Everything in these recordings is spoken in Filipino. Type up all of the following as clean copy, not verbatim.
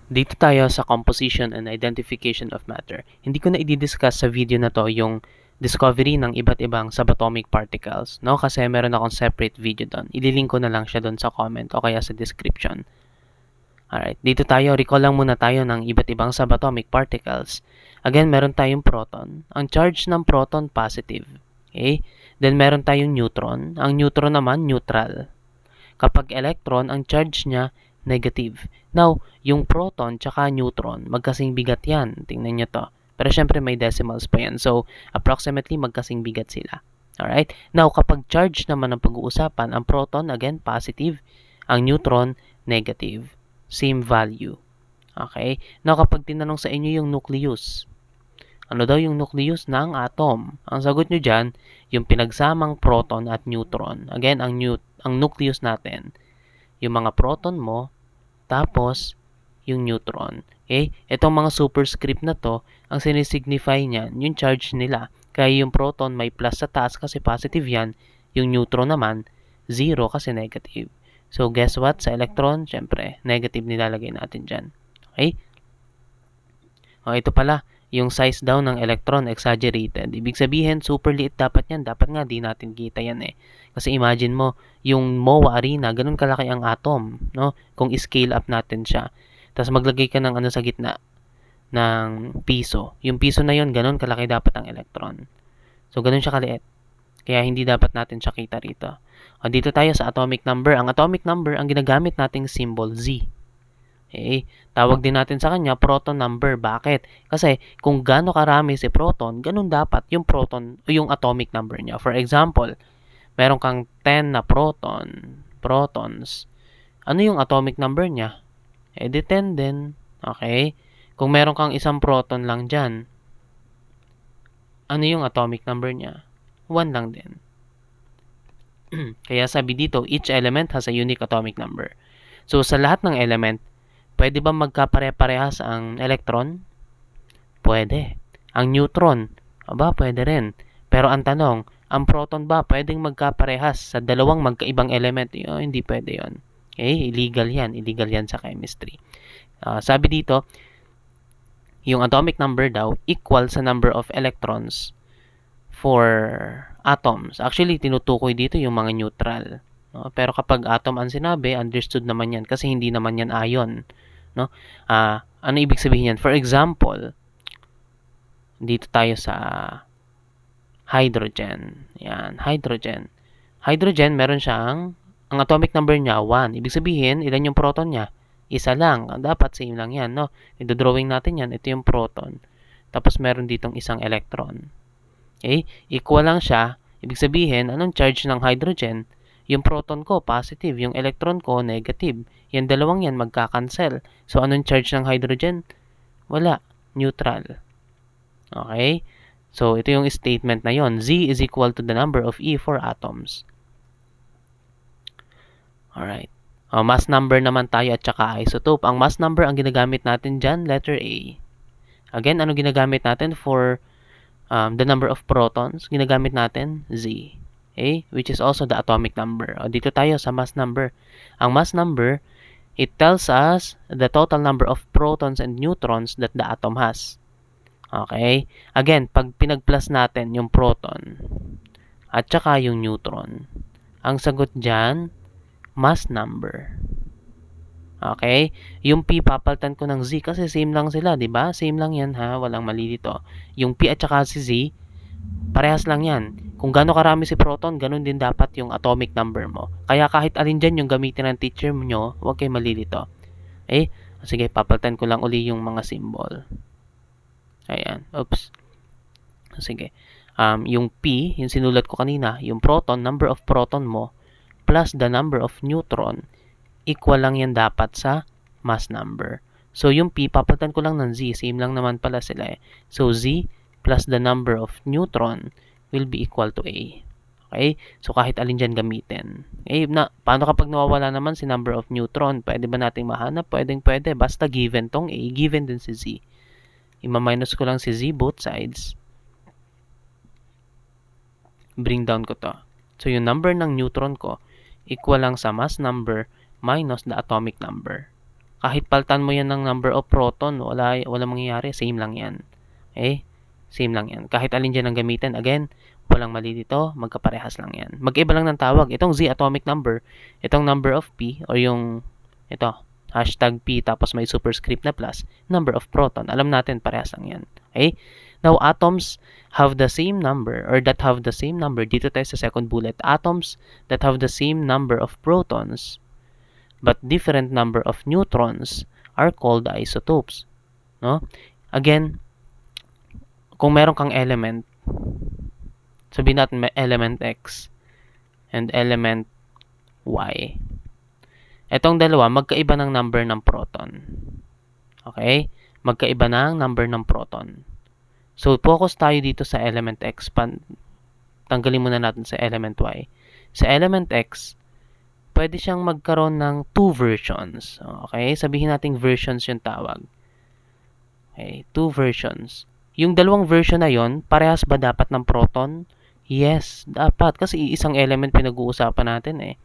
Dito tayo sa composition and identification of matter. Hindi ko na i-discuss sa video na to yung discovery ng iba't ibang subatomic particles, no? Kasi meron akong separate video doon. Ililink ko na lang siya doon sa comment o kaya sa description. Alright, dito tayo, recall lang muna tayo ng iba't ibang subatomic particles. Again, meron tayong proton. Ang charge ng proton, positive. Okay? Then meron tayong neutron. Ang neutron naman, neutral. Kapag electron, ang charge niya, negative. Now, yung proton tsaka neutron, magkasing bigat yan. Tingnan nyo to. Pero syempre may decimals pa yan. So, approximately magkasing bigat sila. Alright? Now, kapag charge naman ang pag-uusapan, ang proton, again, positive. Ang neutron, negative. Same value. Okay? Now, kapag tinanong sa inyo yung nucleus, ano daw yung nucleus ng atom? Ang sagot nyo dyan, yung pinagsamang proton at neutron. Again, ang nucleus natin, yung mga proton mo, tapos yung neutron. Okay? Itong mga superscript na to, ang sinisignify niyan, yung charge nila. Kaya yung proton may plus sa taas kasi positive yan, yung neutron naman, 0 kasi negative. So, guess what? Sa electron, syempre, negative nilalagay natin dyan. Okay? O, ito pala, yung size daw ng electron, exaggerated. Ibig sabihin, super liit dapat yan. Dapat nga, di natin kita yan eh. Kasi imagine mo, yung MOA arena, ganun kalaki ang atom, no? Kung scale up natin siya. Tapos maglagay ka ng ano sa gitna, ng piso. Yung piso na yun, ganun kalaki dapat ang electron. So, ganun siya kaliit. Kaya hindi dapat natin siya kita rito. O, dito tayo sa atomic number. Ang atomic number, ang ginagamit nating symbol, Z. Okay? Tawag din natin sa kanya proton number. Bakit? Kasi kung gaano karami si proton, ganun dapat yung proton o yung atomic number niya. For example, meron kang 10 na protons. Ano yung atomic number niya? Eh di 10 din. Okay? Kung meron kang isang proton lang dyan, ano yung atomic number niya? 1 lang din. Kaya sabi dito, each element has a unique atomic number. So, sa lahat ng element, pwede ba magkapare-parehas ang electron? Pwede. Ang neutron, aba, pwede rin. Pero ang tanong, ang proton ba pwedeng magkaparehas sa dalawang magkaibang element? Hindi pwede yon. Okay? Illegal yan. Illegal yan sa chemistry. Sabi dito, yung atomic number daw equal sa number of electrons for atoms. Actually, tinutukoy dito yung mga neutral. No? Pero kapag atom ang sinabi, understood naman yan kasi hindi naman yan ion. No? Ano ibig sabihin yan? For example, dito tayo sa hydrogen. Yan, hydrogen. Hydrogen, meron siyang, ang atomic number niya, 1. Ibig sabihin, ilan yung proton niya? Isa lang. Dapat same lang yan, no? Ito-drawing natin yan. Ito yung proton. Tapos meron ditong isang electron. Okay? Equal lang siya. Ibig sabihin, anong charge ng hydrogen? Yung proton ko, positive. Yung electron ko, negative. Yan dalawang yan, magkakancel. So, anong charge ng hydrogen? Wala. Neutral. Okay? So, ito yung statement na yon. Z is equal to the number of E for atoms. Alright. Mass number naman tayo at saka isotope. Ang mass number, ang ginagamit natin dyan, letter A. Again, ano ginagamit natin for the number of protons? Ginagamit natin Z. Okay? Which is also the atomic number. Dito tayo sa mass number. Ang mass number, it tells us the total number of protons and neutrons that the atom has. Okay? Again, pag pinag-plus natin yung proton at saka yung neutron, ang sagot dyan, mass number. Okay? Yung P, papalitan ko ng Z kasi same lang sila, di ba? Same lang yan, ha? Walang mali dito. Yung P at saka si Z, parehas lang yan. Kung gaano karami si proton, ganun din dapat yung atomic number mo. Kaya kahit alin dyan yung gamitin ng teacher nyo, huwag kayo malilito. Okay? Sige, papalitan ko lang uli yung mga symbol. Ayan. Oops. Sige. Yung P, yung sinulat ko kanina, yung proton, number of proton mo, plus the number of neutron, equal lang yan dapat sa mass number. So, yung P, papalitan ko lang ng Z. Same lang naman pala sila eh. So, Z plus the number of neutron will be equal to A. Okay? So, kahit alin dyan gamitin. Paano kapag nawawala naman si number of neutron? Pwede ba nating mahanap? Pwede. Basta given tong A, given din si Z. Ima-minus ko lang si Z both sides. Bring down ko to. So, yung number ng neutron ko, equal lang sa mass number minus the atomic number. Kahit paltan mo yan ng number of proton, wala mangyayari. Same lang yan. Okay? Same lang yan. Kahit alin dyan ang gamitin, again, walang mali dito, magkaparehas lang yan. Mag-iba lang ng tawag. Itong Z atomic number, itong number of P, or yung, ito, hashtag P, tapos may superscript na plus, number of proton. Alam natin, parehas lang yan. Okay? Now, atoms have the same number, or that have the same number, dito tayo sa second bullet, atoms that have the same number of protons, but different number of neutrons are called isotopes. No? Again, kung meron kang element, sabihin natin may element X and element Y. Etong dalawa, magkaiba ng number ng proton. Okay? Magkaiba ng number ng proton. So, focus tayo dito sa element X. Tanggalin muna natin sa element Y. Sa element X, pwede siyang magkaroon ng 2 versions. Okay? Sabihin natin versions yung tawag. Okay? 2 versions. Yung dalawang version na yon, parehas ba dapat ng proton? Yes, dapat. Kasi isang element pinag-uusapan natin eh.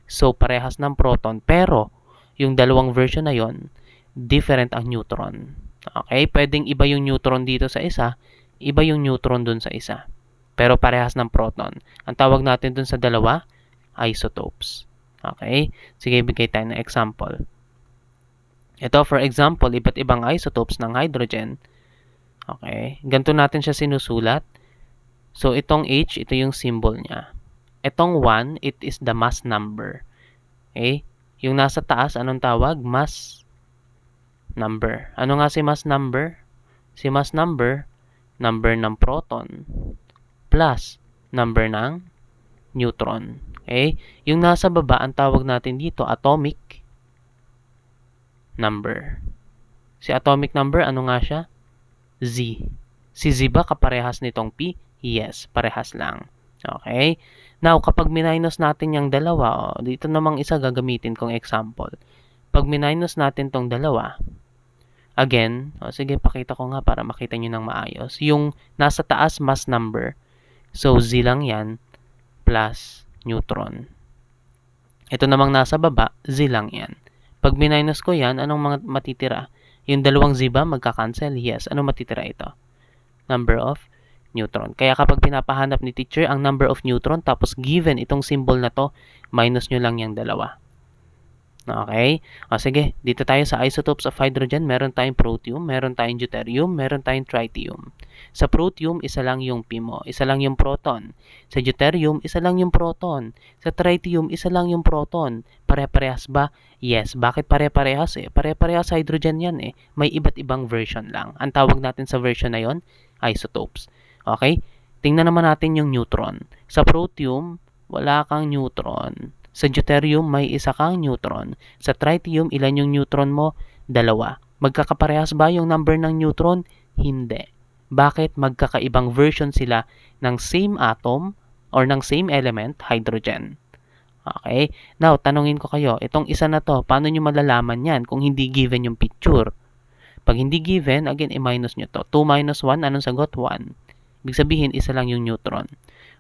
So, parehas ng proton. Pero, yung dalawang version na yon, different ang neutron. Okay? Pwedeng iba yung neutron dito sa isa, iba yung neutron dun sa isa. Pero parehas ng proton. Ang tawag natin dun sa dalawa, isotopes. Okay? Sige, bigay tayo ng example. Ito, for example, iba't ibang isotopes ng hydrogen. Okay? Ganito natin siya sinusulat. So, itong H, ito yung symbol niya. Itong 1, it is the mass number. Okay? Yung nasa taas, anong tawag? Mass number. Ano nga si mass number? Si mass number, number ng proton plus number ng neutron. Okay? Yung nasa baba, ang tawag natin dito, atomic number. Si atomic number, ano nga siya? Z. Si Z ba kaparehas nitong P? Yes, parehas lang. Okay? Now, kapag minus natin yung dalawa, dito namang isa gagamitin kong example. Pag minus natin tong dalawa, again, sige, pakita ko nga para makita nyo ng maayos. Yung nasa taas, mass number. So, Z lang yan, plus neutron. Ito namang nasa baba, Z lang yan. Pag minus ko yan, anong mga matitira? Yung dalawang Z ba, magka-cancel? Yes. Ano matitira ito? Number of neutron. Kaya kapag pinapahanap ni teacher ang number of neutron, tapos given itong symbol na to, minus nyo lang yung dalawa. Okay? O sige, dito tayo sa isotopes of hydrogen. Meron tayong protium, meron tayong deuterium, meron tayong tritium. Sa protium, isa lang yung P mo, isa lang yung proton. Sa deuterium, isa lang yung proton. Sa tritium, isa lang yung proton. Pare-parehas ba? Yes. Bakit pare-parehas eh? Pare-parehas hydrogen yan eh. May iba't ibang version lang. Ang tawag natin sa version na yon, isotopes. Okay? Tingnan naman natin yung neutron. Sa protium, wala kang neutron. Sa deuterium, may isa kang neutron. Sa tritium, ilan yung neutron mo? 2. Magkakaparehas ba yung number ng neutron? Hindi. Bakit? Magkakaibang version sila ng same atom or ng same element, hydrogen. Okay? Now, tanungin ko kayo, itong isa na to, paano nyo malalaman yan kung hindi given yung picture? Pag hindi given, again, i-minus nyo to. 2 minus 1, anong sagot? 1. Ibig sabihin, isa lang yung neutron.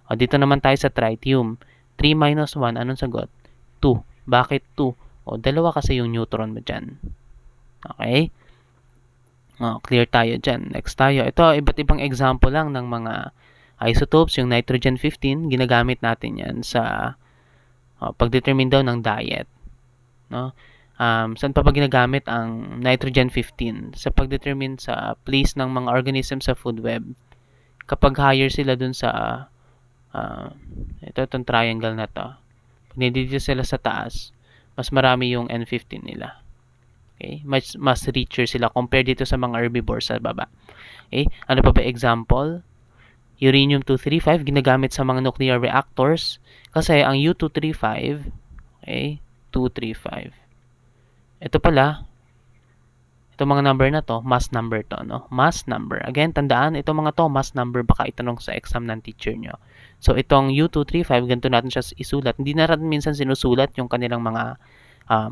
O, dito naman tayo sa tritium. 3 minus 1, anong sagot? 2. Bakit 2? O, dalawa kasi yung neutron mo dyan. Okay? O, clear tayo dyan. Next tayo. Ito, iba't ibang example lang ng mga isotopes. Yung nitrogen-15, ginagamit natin yan sa pag-determine daw ng diet. No? Saan pa ba ginagamit ang nitrogen-15? Sa pag-determine sa place ng mga organisms sa food web. Kapag higher sila dun sa itong triangle na to, pag nandito sila sa taas, mas marami yung N15 nila. Okay? Mas richer sila compared dito sa mga herbivores sa baba. Okay? Ano pa ba example? Uranium-235 ginagamit sa mga nuclear reactors kasi ang U-235, okay? 235. Ito pala, itong mga number na to, mass number to, no? Mass number. Again, tandaan, itong mga to, mass number, baka itanong sa exam ng teacher nyo. So, itong U-235, ganito natin siya isulat. Hindi na rin minsan sinusulat yung kanilang mga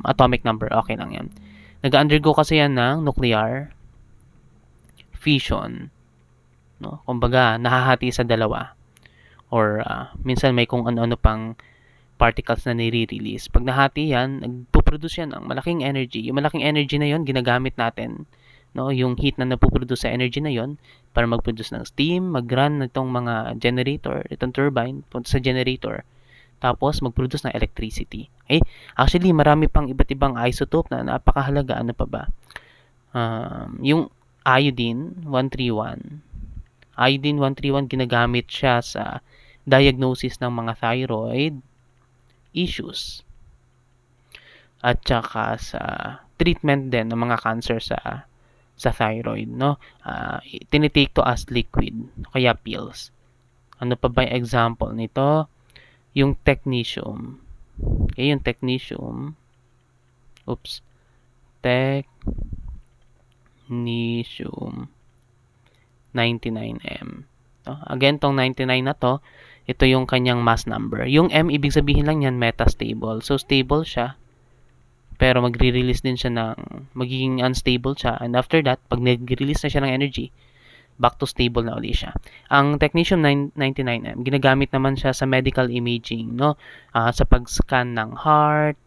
atomic number. Okay lang yan. Nag-undergo kasi yan ng nuclear fission. No? Kumbaga, nahahati sa dalawa. Or, minsan may kung ano-ano pang particles na nire-release. Pag nahati yan, nagpo-produce yan ng malaking energy. Yung malaking energy na yon ginagamit natin, no, yung heat na napoproduce sa energy na yon para mag-produce ng steam, mag-run nitong mga generator, itong turbine punta sa generator, tapos mag-produce ng electricity. Okay? Actually, marami pang iba't ibang isotope na napakahalaga. Ano pa ba? Yung iodine 131. Iodine 131, ginagamit siya sa diagnosis ng mga thyroid issues at saka sa treatment din ng mga cancer sa thyroid, no? Tinitake to as liquid, kaya pills. Ano pa ba yung example nito? Yung technetium. Okay, yung technetium. Technetium 99M. Again, tong 99 na to, ito yung kanyang mass number. Yung M, ibig sabihin lang yan, metastable. So, stable siya. Pero magre-release din siya magiging unstable siya. And after that, pag nag-release na siya ng energy, back to stable na ulit siya. Ang technetium 99M, ginagamit naman siya sa medical imaging, no? Sa pag-scan ng heart,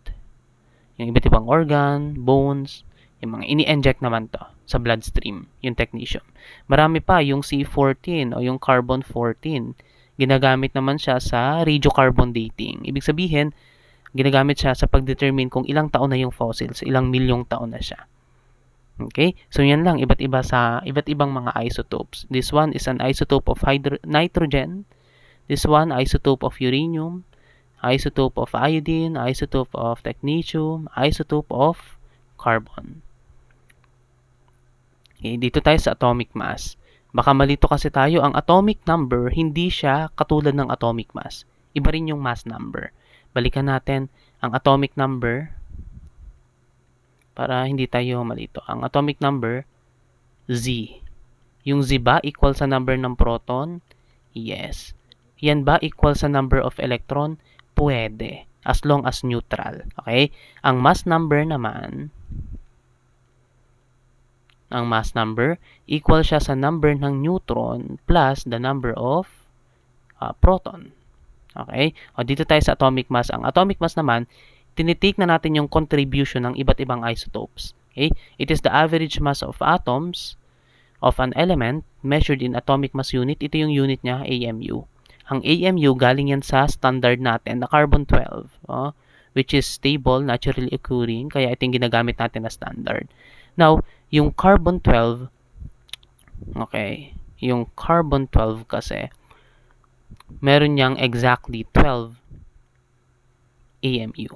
yung iba't ibang organ, bones, yung mga ini-inject naman to sa bloodstream, yung technetium. Marami pa, yung C14 o yung carbon 14. Ginagamit naman siya sa radiocarbon dating. Ibig sabihin, ginagamit siya sa pag-determine kung ilang taon na yung fossils, ilang milyong taon na siya. Okay? So, yan lang, iba't ibang mga isotopes. This one is an isotope of nitrogen. This one, isotope of uranium. Isotope of iodine. Isotope of technetium. Isotope of carbon. Okay, dito tayo sa atomic mass. Baka malito kasi tayo, ang atomic number, hindi siya katulad ng atomic mass. Iba rin yung mass number. Balikan natin ang atomic number para hindi tayo malito. Ang atomic number, Z. Yung Z ba equal sa number ng proton? Yes. Yan ba equal sa number of electron? Pwede. As long as neutral. Okay? Ang mass number naman, equal siya sa number ng neutron plus the number of proton. Okay? O dito tayo sa atomic mass. Ang atomic mass naman, tinitake na natin yung contribution ng iba't ibang isotopes. Okay? It is the average mass of atoms of an element measured in atomic mass unit. Ito yung unit niya, AMU. Ang AMU, galing yan sa standard natin na carbon-12, which is stable, naturally occurring, kaya ito yung ginagamit natin na standard. Now, yung carbon-12, okay, yung carbon-12 kasi, meron niyang exactly 12 AMU.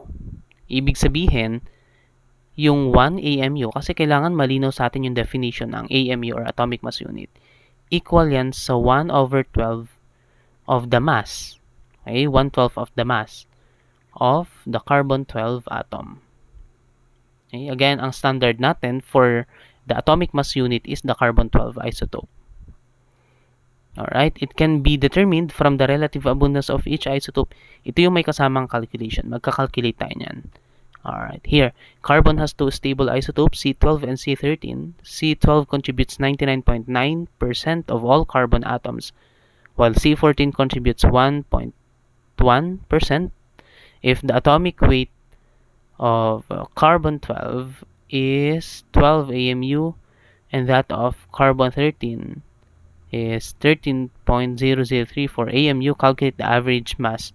Ibig sabihin, yung 1 AMU, kasi kailangan malinaw sa atin yung definition ng AMU or atomic mass unit, equal yan sa 1 over 12 of the mass. Okay? 1/12 of the mass of the carbon-12 atom. Okay? Again, ang standard natin for the atomic mass unit is the carbon-12 isotope. Alright? It can be determined from the relative abundance of each isotope. Ito yung may kasamang calculation. Magka-calculate tayo niyan. Alright. Here, carbon has two stable isotopes, C12 and C13. C12 contributes 99.9% of all carbon atoms, while C14 contributes 1.1%. If the atomic weight of carbon-12 is 12 AMU and that of carbon-13 is 13.0034 AMU, calculate the average mass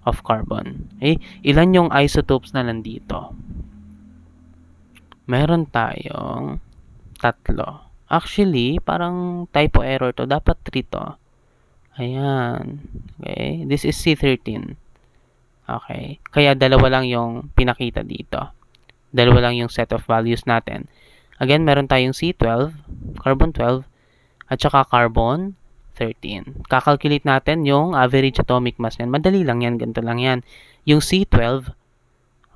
of carbon. Okay? Ilan yung isotopes na nandito? Meron tayong 3. Actually, parang typo error to. Dapat 3 to. Ayan. Okay? This is C13. Okay? Kaya 2 lang yung pinakita dito. 2 lang yung set of values natin. Again, meron tayong C12, carbon-12, at saka carbon-13. Kakalculate natin yung average atomic mass niyan. Madali lang yan. Ganito lang yan. Yung C12,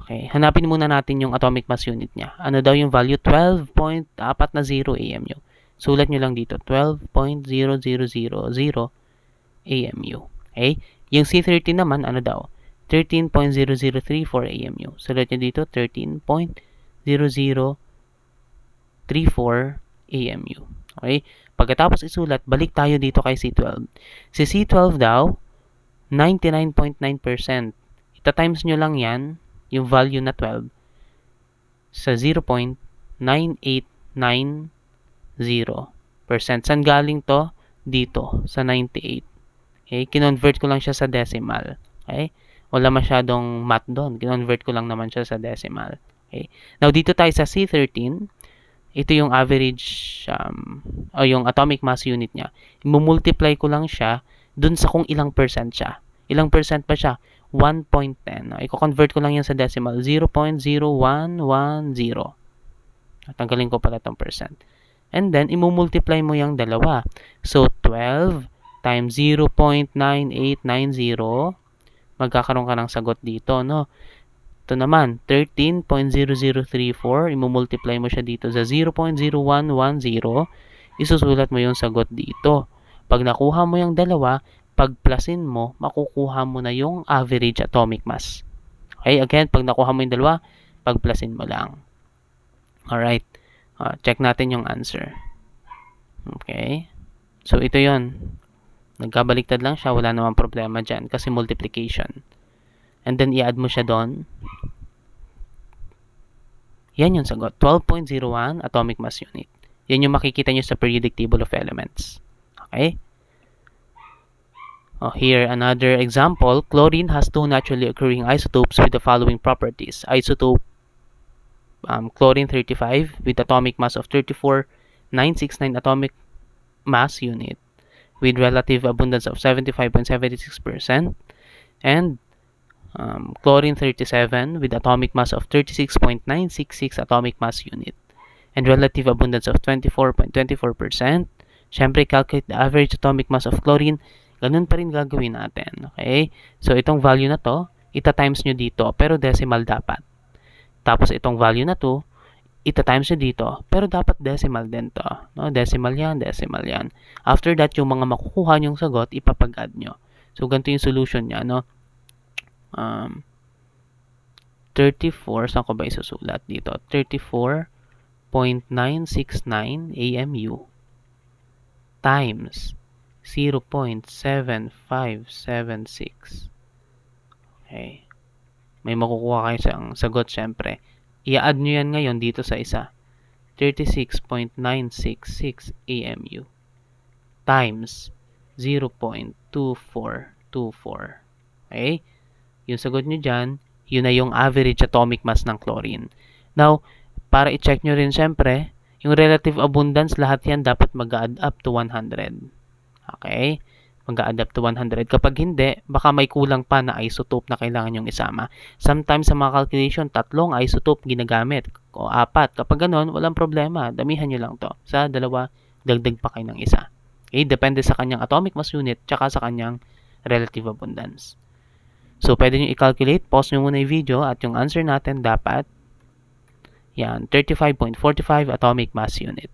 okay, hanapin muna natin yung atomic mass unit niya. Ano daw yung value? 12.40 AMU. Sulat nyo lang dito. 12.0000 AMU. Okay? Yung C13 naman, ano daw? 13.0034 AMU. Sulat nyo dito, 13.0034 AMU. Okay? Pagkatapos isulat, balik tayo dito kay C12. Si C12 daw, 99.9%. Ita-times nyo lang yan, yung value na 12, sa 0.9890%. Saan galing to? Dito, sa 98. Okay? Kinonvert ko lang siya sa decimal. Okay? Wala masyadong math doon. Kinonvert ko lang naman siya sa decimal. Okay? Now, dito tayo sa C13. Ito yung average, o yung atomic mass unit niya. I-multiply ko lang siya dun sa kung ilang percent siya. Ilang percent pa siya? 1.10. I-convert ko lang yan sa decimal. 0.0110. Tanggalin ko pala itong percent. And then, i-multiply mo yung dalawa. So, 12 times 0.9890, magkakaroon ka ng sagot dito, no? Ito naman, 13.0034, i-multiply mo siya dito sa 0.0110, isusulat mo yung sagot dito. Pag nakuha mo yung dalawa, pag-plusin mo, makukuha mo na yung average atomic mass. Okay, again, pag nakuha mo yung dalawa, pag-plusin mo lang. Alright, check natin yung answer. Okay, so ito yon. Nagkabaliktad lang siya, wala namang problema dyan kasi multiplication. And then, i-add mo siya doon. Yan yung sagot. 12.01 atomic mass unit. Yan yung makikita nyo sa periodic table of elements. Okay? Here, another example. Chlorine has two naturally occurring isotopes with the following properties. Isotope chlorine 35 with atomic mass of 34,969 atomic mass unit with relative abundance of 75.76%, and chlorine 37 with atomic mass of 36.966 atomic mass unit and relative abundance of 24.24%. Siyempre, calculate the average atomic mass of chlorine. Ganun pa rin gagawin natin. Okay? So, itong value na to, ita-times nyo dito, pero decimal dapat. Tapos, itong value na to, ita-times nyo dito, pero dapat decimal din to. No? Decimal yan, decimal yan. After that, yung mga makukuha nyong sagot, ipapag-add nyo. So, ganito yung solution niya, no? 34, saan ko ba isusulat dito? 34.969 AMU times 0.7576. Okay. May makukuha kayo sa sagot, syempre. I-add nyo yan ngayon dito sa isa. 36.966 AMU times 0.2424. Okay? Yung sagot nyo dyan, yun na yung average atomic mass ng chlorine. Now, para i-check nyo rin syempre, yung relative abundance, lahat yan dapat mag-add up to 100. Okay? Mag-add up to 100. Kapag hindi, baka may kulang pa na isotope na kailangan yung isama. Sometimes sa mga calculation, 3 isotope ginagamit o 4. Kapag ganun, walang problema. Damihan nyo lang to. Sa 2, dagdag pa kayo ng isa. Okay? Depende sa kanyang atomic mass unit tsaka sa kanyang relative abundance. So, pwede nyo i-calculate. Pause nyo muna yung video at yung answer natin dapat yan, 35.45 atomic mass unit.